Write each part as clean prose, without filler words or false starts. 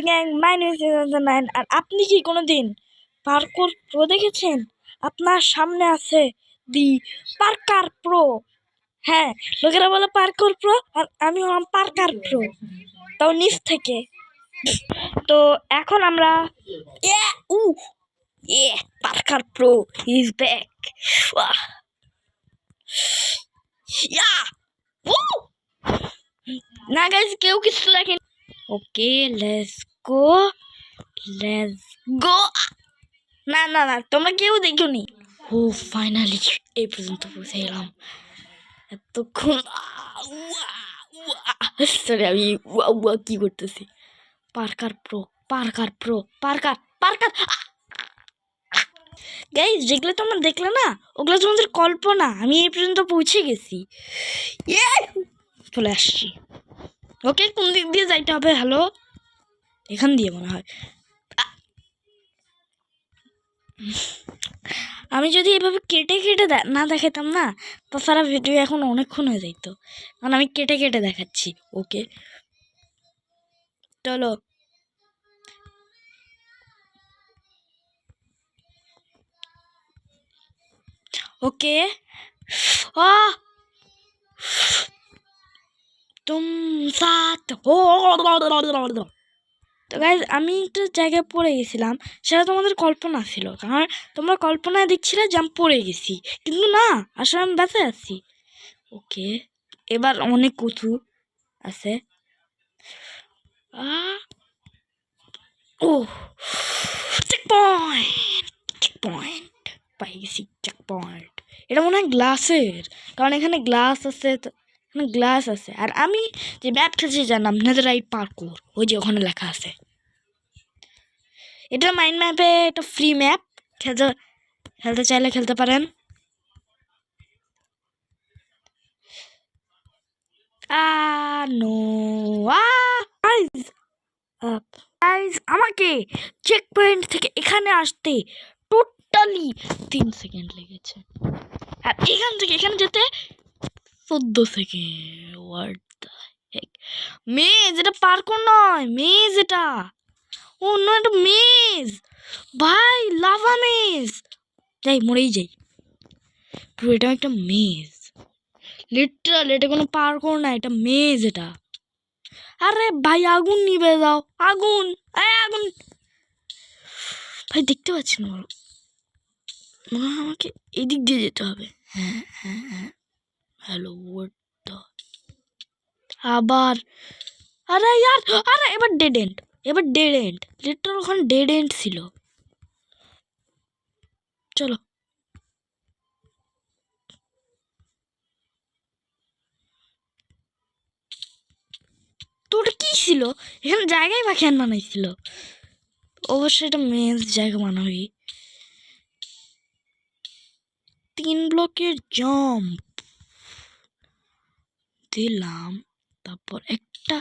Gang my name is nine. আর আপনি কি কোনোদিন পার্কোর প্রো দেখেছেন? আপনার সামনে আছে দি পার্কার প্রো। হ্যাঁ, লোকেরা বলে পার্কোর প্রো, আর আমি হলাম পার্কার প্রো, তাও নিচ থেকে। তো এখন আমরা পার্কার প্রো ইজ ব্যাক। না গাইস, কেউ কিছু দেখেন। ওকে, লেটস গো। না না না, তোমরা কেউ দেখোনি। ও ফাইনালি এই পর্যন্ত পৌঁছে গেলাম। এতক্ষণ সরি, আমি কি করতেছি। Parker pro, Parker pro, Parker Parker. Guys, যেগুলো তোমরা দেখলে না, ওগুলো তোমাদের কল্পনা। আমি এই পর্যন্ত পৌঁছে গেছি, চলে আসছি। ওকে, কোন দিক দিয়ে যাইতে হবে? হ্যালো, এখান দিয়ে মনে হয়। আমি যদি এভাবে কেটে কেটে না দেখাতাম না, তাছাড়া ভিডিও এখন অনেকক্ষণ হয়ে যাইত, কারণ আমি কেটে কেটে দেখাচ্ছি। ওকে চলো। ওকে তুম সাথ হো। তো গাইজ, আমি একটা জায়গায় পড়ে গেছিলাম, সেটা তোমাদের কল্পনা ছিল, কারণ তোমরা কল্পনায় দেখছিলে যে আমি পড়ে গেছি, কিন্তু না, আসলে আমি বেঁচে আছি। ওকে, এবার অনেক কচু আছে। ও চেক পয়েন্ট পাই গেছি, চেক পয়েন্ট। এটা মনে হয় গ্লাসের, কারণ এখানে গ্লাস আছে, এখানে গ্লাস আছে। আর আমি যে ম্যাপ খেলছি যার নাম নেদাররাইট পার্কুর, ওই যে ওখানে লেখা আছে। এটা মাইন্ড ম্যাপে একটা ফ্রি ম্যাপ, খেলতে চাইলে খেলতে পারেন। আমাকে চেক পয়েন্ট থেকে এখানে আসতে টোটালি 3 সেকেন্ড লেগেছে, আর এখান থেকে এখানে যেতে 14 সেকেন্ড। হোয়াট দ্য হেক? মেজ, এটা পার্কোর নয়, মেজ এটা। ও নো, এটা মেজ ভাই, লাভা মেজ। যাই, মরেই যাই পুরো। এটা একটা মেজ, লিটারাল। এটা কোনো পার্কোর না, এটা মেজ এটা। আরে ভাই, আগুন নিবে দাও, আগুন, আগুন ভাই, দেখতে পাচ্ছি না। মনে হয় আমাকে এদিক দিয়ে যেতে হবে। হ্যাঁ হ্যাঁ হ্যাঁ, হ্যালো, আবার। আরে ইয়ার, আরে এবার ডেড এন্ড, এবার ডেড এন্ড, লিটারাল ওখানে ডেড এন্ড ছিল। চলো, তো ওটা কি ছিল? এখানে জায়গায় বা কেন বানাইছিল? অবশ্যই এটা মেন জায়গা বানাবি। 3 ব্লকের জাম্প দিলাম, তারপর একটা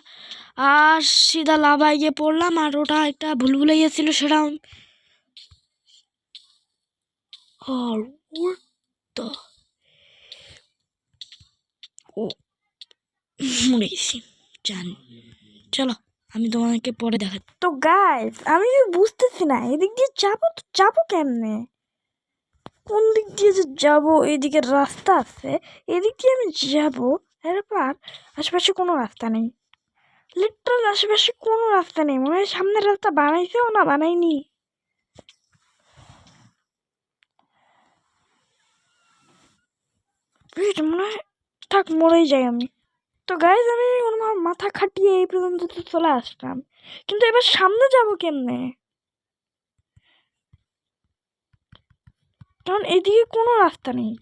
আর সিধা লাভায় গিয়ে পড়লাম। আর ওটা একটা ভুলভুলে গিয়েছিল, সেটা আর ও মরে গেছি, জানি। চলো, আমি তোমাকে পরে দেখাচ্ছি। তো গাইস, আমি বুঝতেছি না এদিক দিয়ে যাবো, তো যাবো কেমনে? কোন দিক দিয়ে যে যাবো? এইদিকে রাস্তা আছে, এদিক দিয়ে আমি যাবো। এরপর আশেপাশে কোনো রাস্তা নেই, লিটারাল আশেপাশে কোনো রাস্তা নেই। মনে হয় সামনের রাস্তা বানাইছেও না বানাইনি। মনে হয় থাক, মরেই যাই আমি। তো গাইজ, আমি আমার মাথা খাটিয়ে এই পর্যন্ত চলে আসলাম, কিন্তু এবার সামনে যাবো কেমনে? কারণ এদিকে কোনো রাস্তা নেই,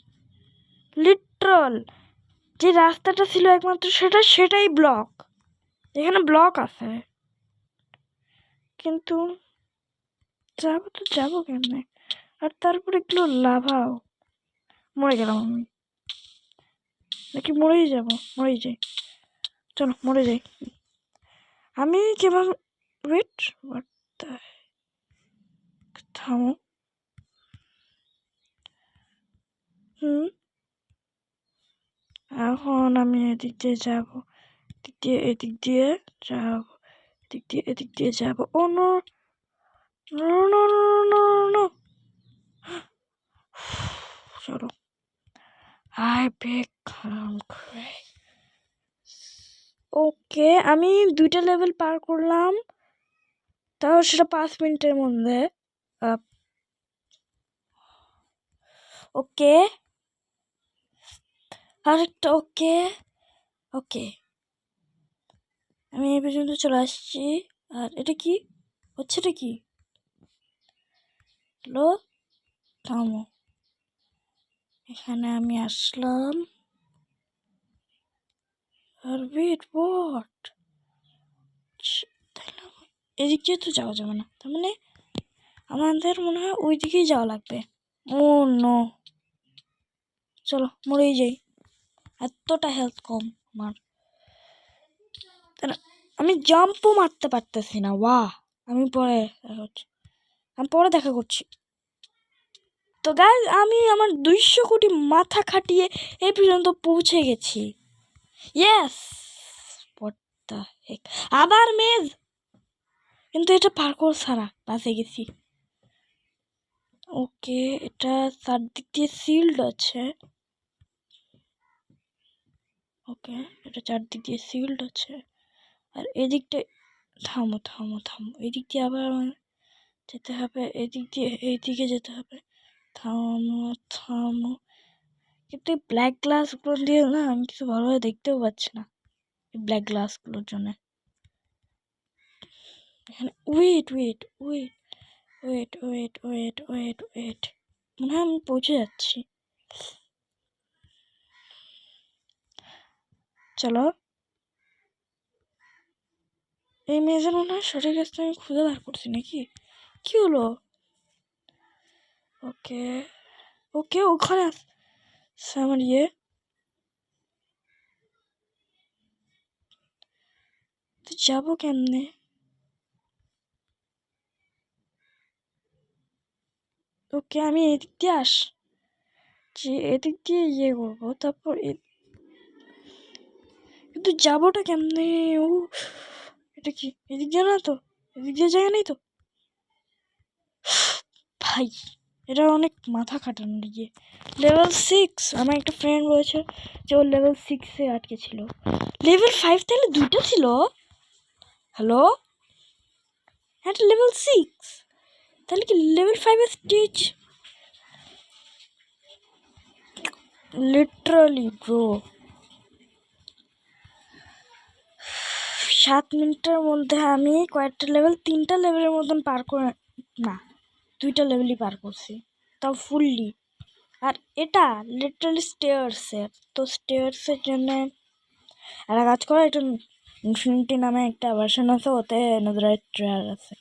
লিটারাল যে রাস্তাটা ছিল একমাত্র সেটাই ব্লক। এখানে ব্লক আছে, কিন্তু যাবো কেমনে? আর তারপরে এগুলো লাভাও। মরে গেলাম আমি, নাকি মরেই যাবো? মরেই যাই, চলো মরে যাই আমি। কিভাবে? ওয়েট, থামো। এখন আমি এদিক দিয়ে যাবো, এদিক দিয়ে যাবো, এদিক দিয়ে যাবো। Oh no no no no no no, চলো। I become crazy. ওকে, আমি 2টা লেভেল পার করলাম, তাও সেটা 5 মিনিটের মধ্যে। ওকে, আরেকটা। ওকে ওকে, আমি এই পর্যন্ত চলে আসছি। আর এটা কি হচ্ছে? এটা কি? হ্যালো, থামো। এখানে আমি আসলাম। আর ওয়েট, হোয়াট? এদিক দিয়ে তো যাওয়া যাবে না, তার মানে আমাদের মনে হয় ওই দিকেই যাওয়া লাগবে। ও নো, চলো মরেই যাই, এতটা হেলথ কম আমার। আমি জাম্পও মারতে পারতেছি না। বাহ, আমি পরে দেখা করছি। তো গাইজ, আমি আমার 200 কোটি মাথা খাটিয়ে এই পর্যন্ত পৌঁছে গেছি। ইয়েস, হোয়াট দ্য হেক, আবার মেজ, কিন্তু এটা পার্কোর ছাড়া বাঁচে গেছি। ওকে, এটা চারদিক দিয়ে সিল্ড আছে। ওকে, এটা চারদিক দিয়ে সিল্ড আছে। আর এদিকটা, থামো থামো থামো, এদিক দিয়ে আবার আমার যেতে হবে, এদিক দিয়ে এইদিকে যেতে হবে। থামো থামো, কিন্তু এই ব্ল্যাক গ্লাসগুলো দিয়ে না আমি কিছু ভালোভাবে দেখতেও পাচ্ছি না, এই ব্ল্যাক গ্লাসগুলোর জন্য। এখানে wait wait wait wait wait wait wait wait, মনে হয় আমি পৌঁছে যাচ্ছি। চলো, এই মেয়েদের মনে হয় সঠিক রাস্তা আমি খুঁজে বার করছি নাকি? কি হলো? ওকে ওকে, ওখানে আছে আমার ইয়ে। তো যাবো কেমনে? ওকে, আমি এদিক দিয়ে আসছি, এদিক দিয়ে ইয়ে করবো, তারপর কিন্তু যাবোটা কেমনে? ও, এটা কি এদিক দিয়ে না তো? এদিক দিয়ে জায়গা নেই তো ভাই, এটা অনেক মাথা খাটানোর ইয়ে। লেভেল 6, আমার একটা ফ্রেন্ড বলেছে যে ও লেভেল 6-এ আটকে ছিল। লেভেল 5 তাহলে 2টা ছিল? হ্যালো, এটা লেভেল 6, তাহলে কি লেভেল 5-এর স্টেজ? লিটারালি ব্রো, 7 মিনিটের মধ্যে আমি কয়েকটা লেভেল, 3টা লেভেলের মতন পার করে, না 2টা লেভেলই পার করছি, তাও ফুললি। আর এটা লিটারালি স্টেয়ার্সের, তো স্টেয়ার্সের জন্য একটা কাজ করে, একটা ইনফিনিটি নামে একটা ভার্সন আছে, ওতে নেদারাইট ট্রেয়ার আছে।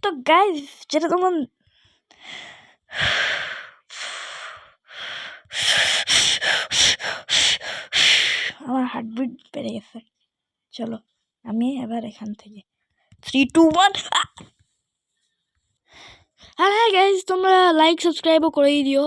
তো গাইজ, যেটা তোমার আমার হার্টবিট বেড়ে গেছে। চলো, আমি এবার এখান থেকে 3, 2, 1। হ্যাঁ গাইজ, তোমরা লাইক সাবস্ক্রাইবও করেই দিও।